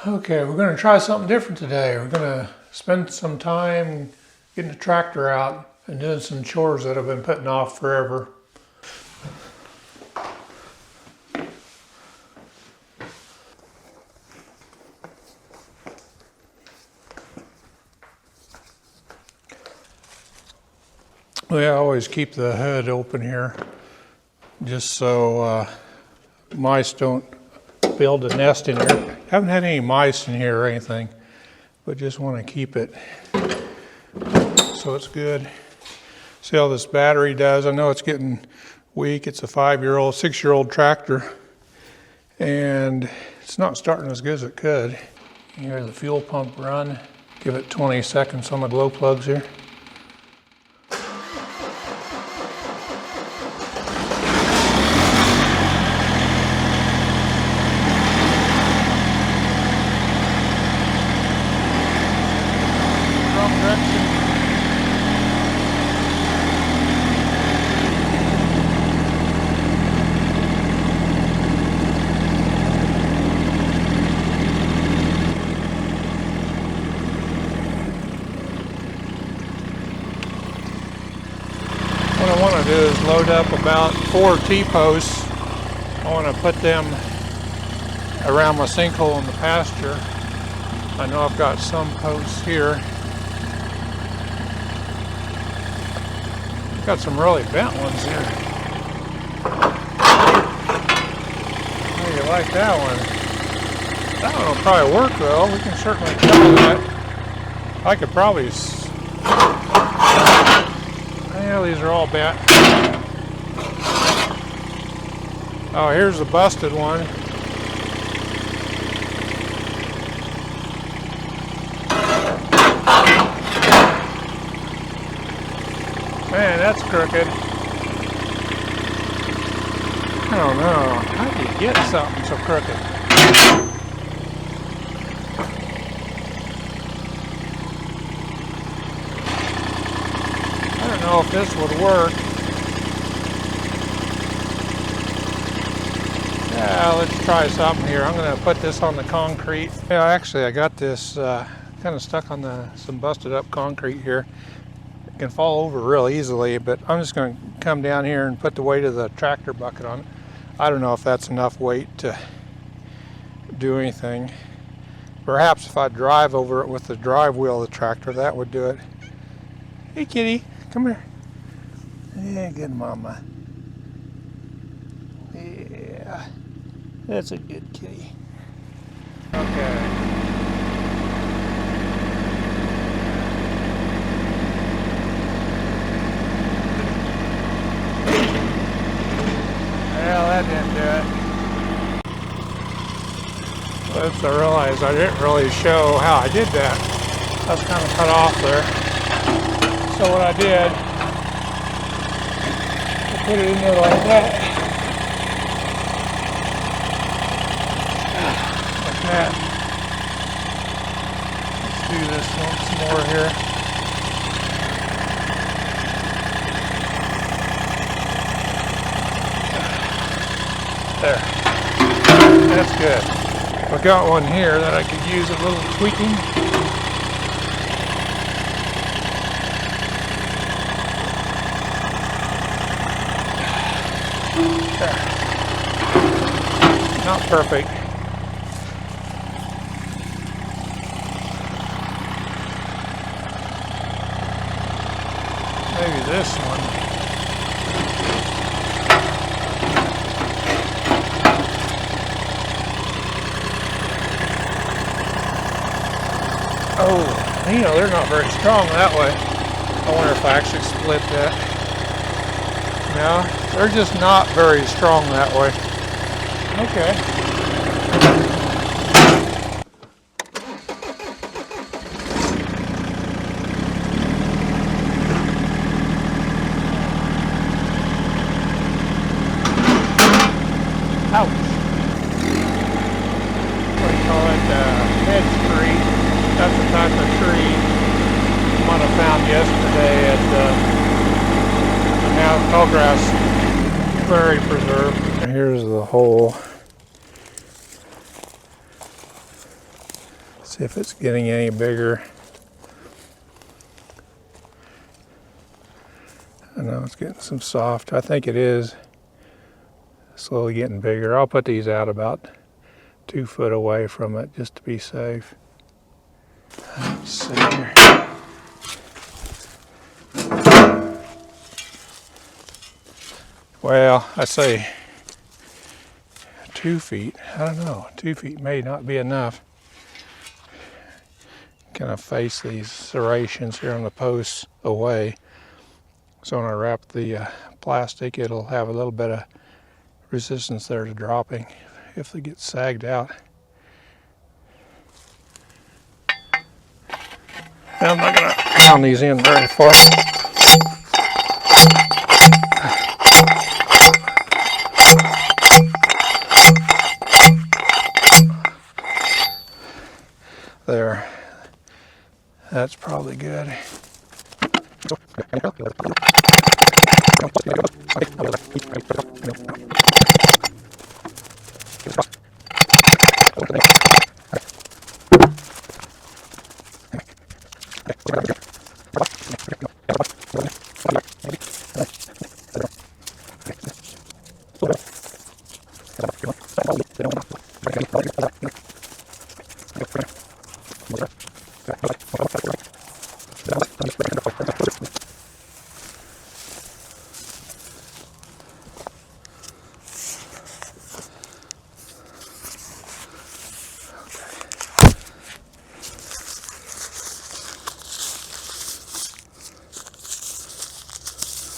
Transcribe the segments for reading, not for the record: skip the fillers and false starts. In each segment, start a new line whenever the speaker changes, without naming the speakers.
Okay, we're going to try something different today. We're going to spend some time getting the tractor out and doing some chores that I've been putting off forever. I always keep the hood open here just so mice don't build a nest in here. Haven't had any mice in here or anything, but just want to keep it so it's good. See how this battery does. I know it's getting weak. It's a 5-year-old, 6-year-old tractor, and it's not starting as good as it could. Here's the fuel pump run. Give it 20 seconds on the glow plugs here. What I want to do is load up about 4 T-posts. I want to put them around my sinkhole in the pasture. I know I've got some posts here. Got some really bent ones here. Oh, you like that one? That one will probably work though. We can certainly try that. I could probably... Yeah, these are all bent. Oh, here's the busted one. Man, that's crooked. I don't know. How do you get something so crooked? I don't know if this would work. Yeah, let's try something here. I'm going to put this on the concrete. Yeah, actually I got this kind of stuck on some busted up concrete here. It can fall over real easily, but I'm just going to come down here and put the weight of the tractor bucket on it. I don't know if that's enough weight to do anything. Perhaps if I drive over it with the drive wheel of the tractor, that would do it. Hey kitty, come here. Yeah, good mama. Yeah, that's a good kitty. Okay. Well, that didn't do it. Oops, I realized I didn't really show how I did that. I was kind of cut off there. So what I did, I put it in there like that. Like that. Let's do this once more here. There. That's good. I got one here that I could use a little tweaking. There. Not perfect. Maybe this one. Oh, you know, they're not very strong that way. I wonder if I actually split that. No, they're just not very strong that way. Okay. Ouch. What do you call it? Hedge tree. That's the type of tree I might have found yesterday at the Tallgrass Prairie Preserve. Here's the hole. See if it's getting any bigger. I know it's getting some soft. I think it is slowly getting bigger. I'll put these out about 2 foot away from it just to be safe. Let's see here. Well, I say 2 feet. I don't know. 2 feet may not be enough. Kind of face these serrations here on the posts away. So when I wrap the plastic, it'll have a little bit of resistance there to dropping if they get sagged out. Now I'm not going to pound these in very far. There. That's probably good.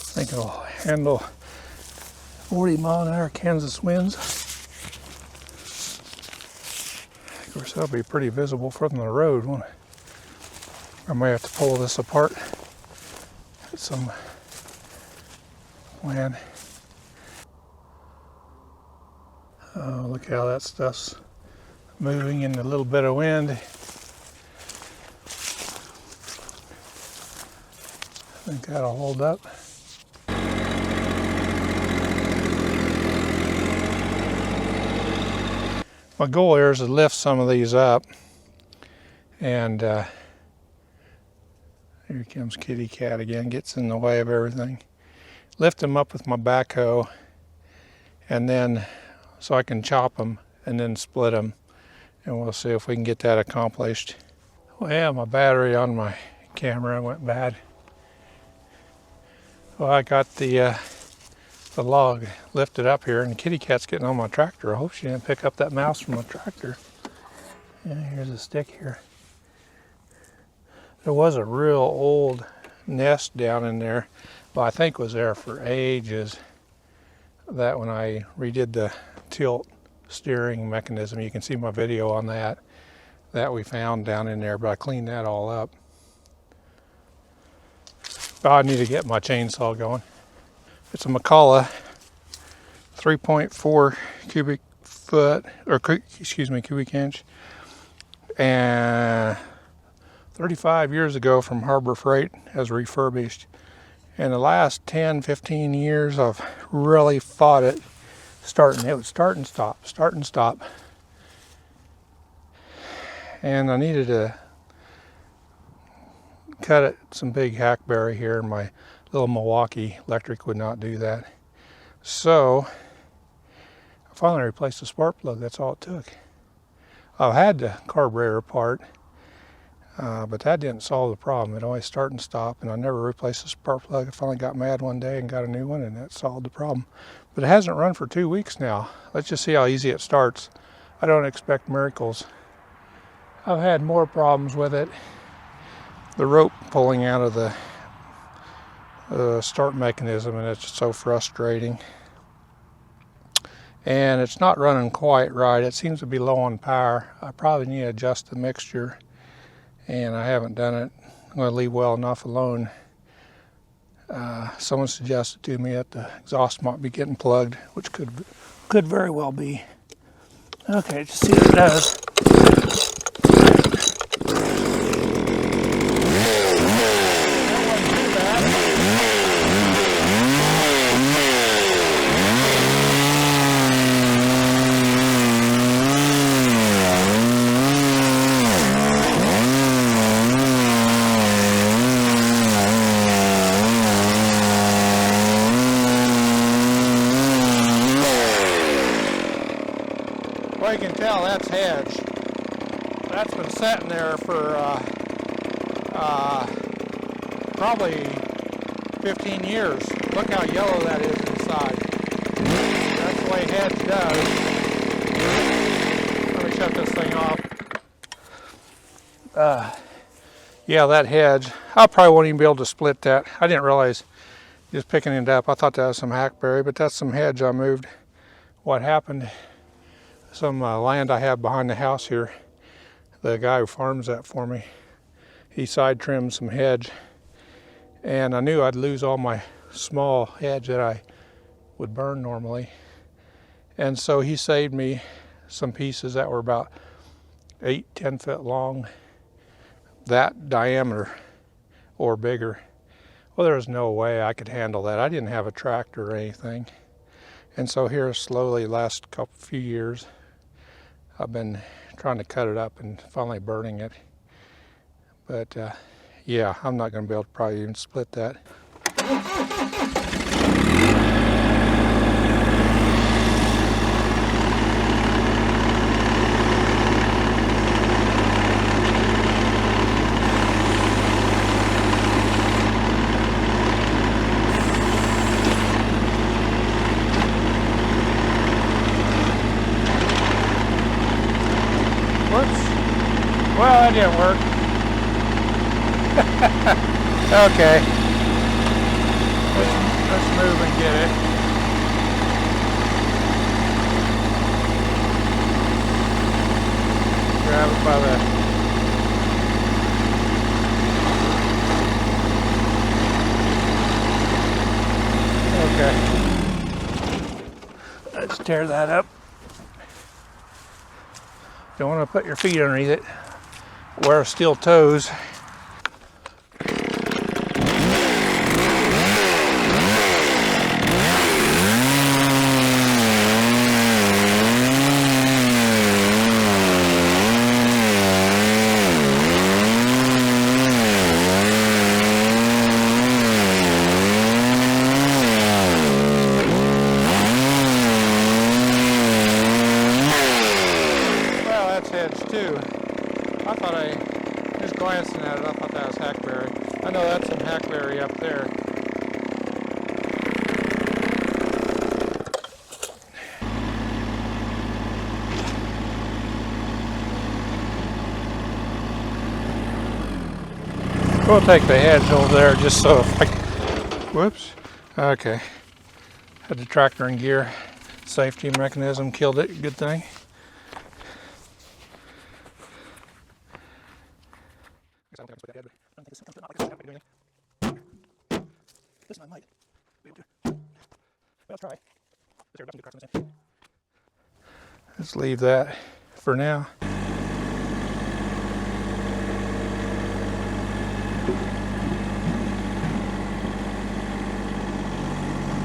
I think it'll handle 40-mile-an-hour Kansas winds. Of course, that'll be pretty visible from the road, won't it? I may have to pull this apart at some plan. Oh, look how that stuff's moving in a little bit of wind. I think that'll hold up. My goal here is to lift some of these up, and here comes Kitty Cat again, gets in the way of everything. Lift them up with my backhoe, and then so I can chop them and then split them, and we'll see if we can get that accomplished. Well, yeah, my battery on my camera went bad. Well, I got the log lifted up here, and the kitty cat's getting on my tractor. I hope she didn't pick up that mouse from the tractor. Yeah, here's a stick here. There was a real old nest down in there, but I think was there for ages. That when I redid the tilt steering mechanism, you can see my video on that we found down in there, but I cleaned that all up. But I need to get my chainsaw going. It's a McCullough 3.4 cubic foot, or excuse me, cubic inch, and 35 years ago from Harbor Freight as refurbished. In the last 10-15 years I've really fought it. It would start and stop. And I needed to cut it some big hackberry here, and my little Milwaukee electric would not do that. So I finally replaced the spark plug. That's all it took. I've had the carburetor part, but that didn't solve the problem. It always start and stop, and I never replaced the spark plug. I finally got mad one day and got a new one, and that solved the problem. But it hasn't run for 2 weeks now. Let's just see how easy it starts. I don't expect miracles. I've had more problems with it. The rope pulling out of the start mechanism, and it's just so frustrating. And it's not running quite right. It seems to be low on power. I probably need to adjust the mixture, and I haven't done it. I'm going to leave well enough alone. Someone suggested to me that the exhaust might be getting plugged, which could very well be. Okay, let's see what it does. Well, that's Hedge. That's been sitting there for probably 15 years. Look how yellow that is inside. That's the way Hedge does. Let me shut this thing off. Yeah, that Hedge. I probably won't even be able to split that. I didn't realize just picking it up. I thought that was some hackberry, but that's some Hedge I moved. What happened, some land I have behind the house here, the guy who farms that for me, he side trimmed some Hedge, and I knew I'd lose all my small Hedge that I would burn normally. And so he saved me some pieces that were about 8-10 foot long, that diameter or bigger. Well, there was no way I could handle that. I didn't have a tractor or anything. And so here slowly, last few years, I've been trying to cut it up and finally burning it. But yeah, I'm not going to be able to probably even split that. Well, that didn't work. Okay. Let's move and get it. Grab it by the... Okay. Let's tear that up. Don't want to put your feet underneath it. Wear steel toes. Well, that's Hedge too. I thought just glancing at it, I thought that was hackberry. I know that's some hackberry up there. We'll take the Hedge over there just so if I... Whoops. Okay. Had the tractor in gear. Safety mechanism killed it. Good thing. This I might be able to. Well, try. Let's leave that for now.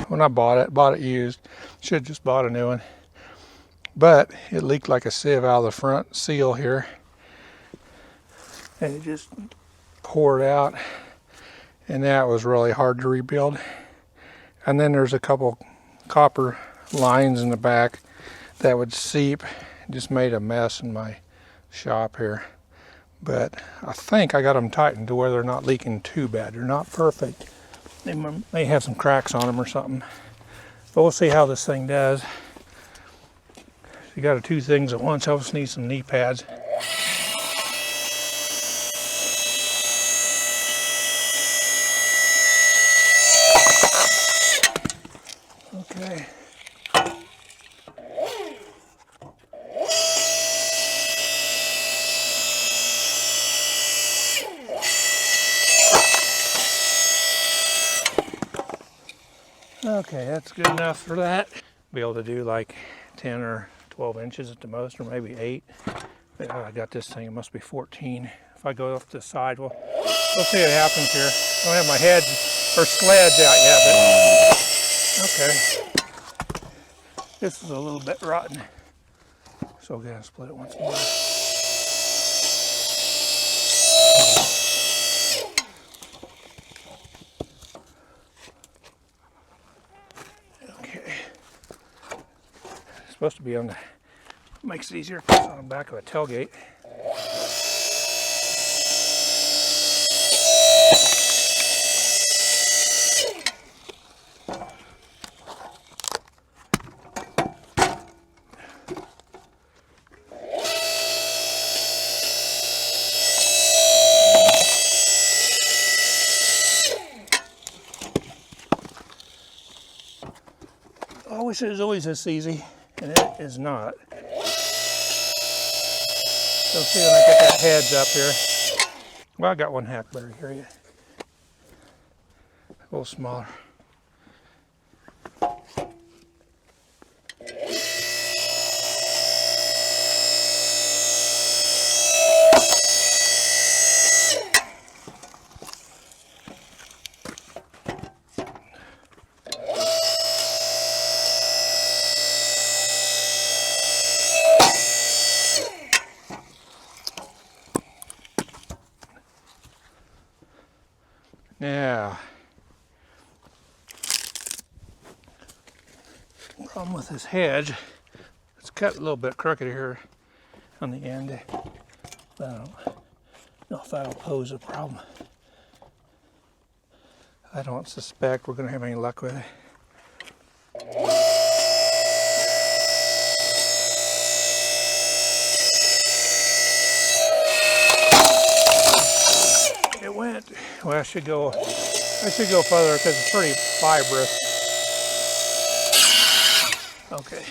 When I bought it used. Should have just bought a new one. But it leaked like a sieve out of the front seal here. And it just poured out. And that was really hard to rebuild. And then there's a couple copper lines in the back that would seep. It just made a mess in my shop here. But I think I got them tightened to where they're not leaking too bad. They're not perfect. They may have some cracks on them or something. But we'll see how this thing does. You got to do things at once. I just need some knee pads. Okay. Okay, that's good enough for that. Be able to do like 10 or 12 inches at the most, or maybe 8. I got this thing, it must be 14. If I go off to the side, we'll see what happens here. I don't have my head or sledge out yet, but okay. This is a little bit rotten, so we're gonna split it once more. Okay. It's supposed to be on the Makes it easier to on the back of a tailgate. I wish it was always this easy, and it is not. So see when I get that hedge up here. Well, I got one hackberry here yet. A little smaller. Now, problem with this hedge, it's cut a little bit crooked here on the end, but I don't know if that'll pose a problem. I don't suspect we're going to have any luck with it. It went. Well, I should go further because it's pretty fibrous. Okay.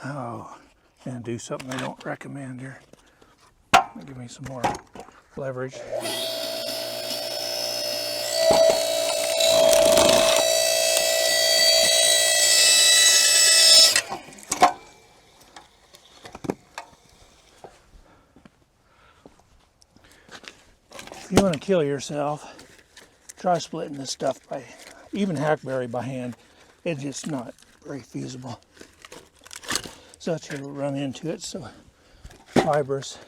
Oh, and do something I don't recommend here. Give me some more leverage. If you want to kill yourself, try splitting this stuff by, even hackberry by hand. It's just not very feasible. Such a run into it, so fibrous.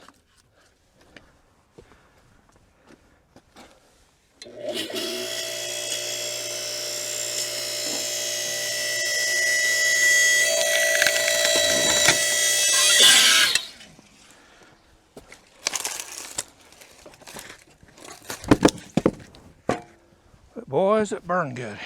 But boys, it burned good.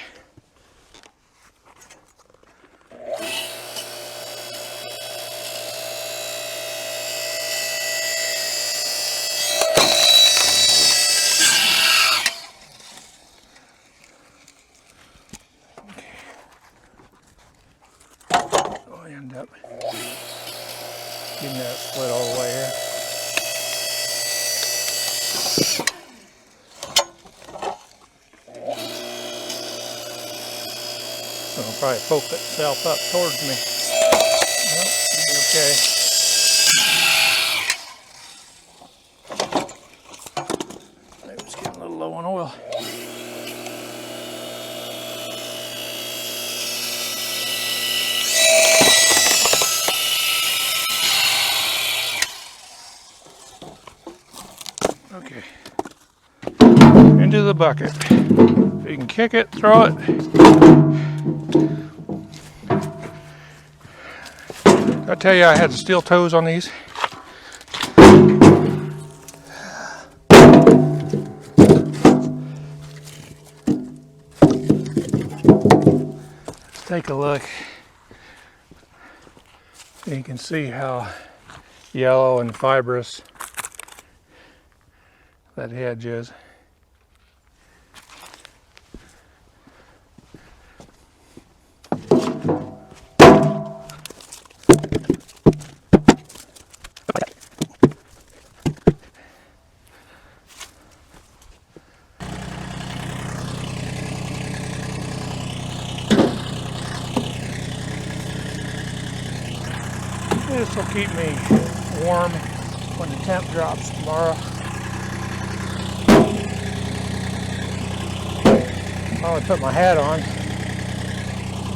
End up getting that split all the way here. So it'll probably poke itself up towards me. Nope, it'll be okay. Maybe it's getting a little low on oil. Okay, into the bucket. If you can kick it, throw it. Did I tell you I had steel toes on these? Let's take a look. You can see how yellow and fibrous that hedge is. This will keep me warm when the temp drops tomorrow. I only put my hat on.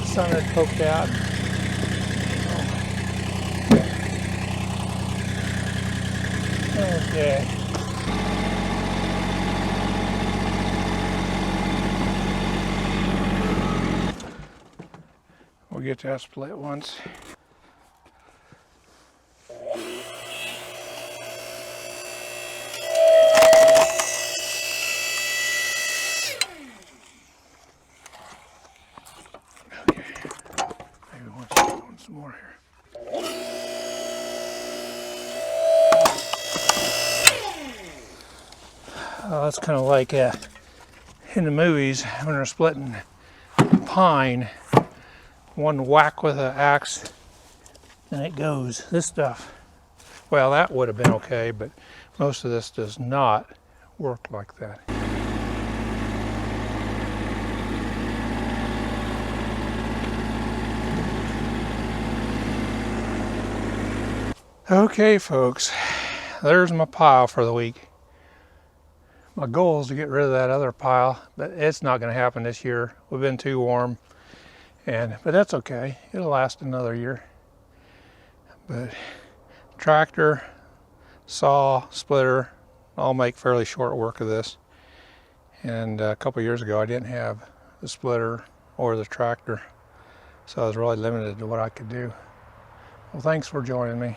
The sun had poked out. Okay. get that split once. Okay, maybe once more here. That's kind of like in the movies when they're splitting pine, one whack with an axe and it goes. This stuff, well, that would have been okay, but most of this does not work like that. Okay, folks, there's my pile for the week. My goal is to get rid of that other pile, but it's not going to happen this year. We've been too warm, but that's okay. It'll last another year. But tractor, saw, splitter, I'll make fairly short work of this. And a couple years ago, I didn't have the splitter or the tractor, so I was really limited to what I could do. Well, thanks for joining me.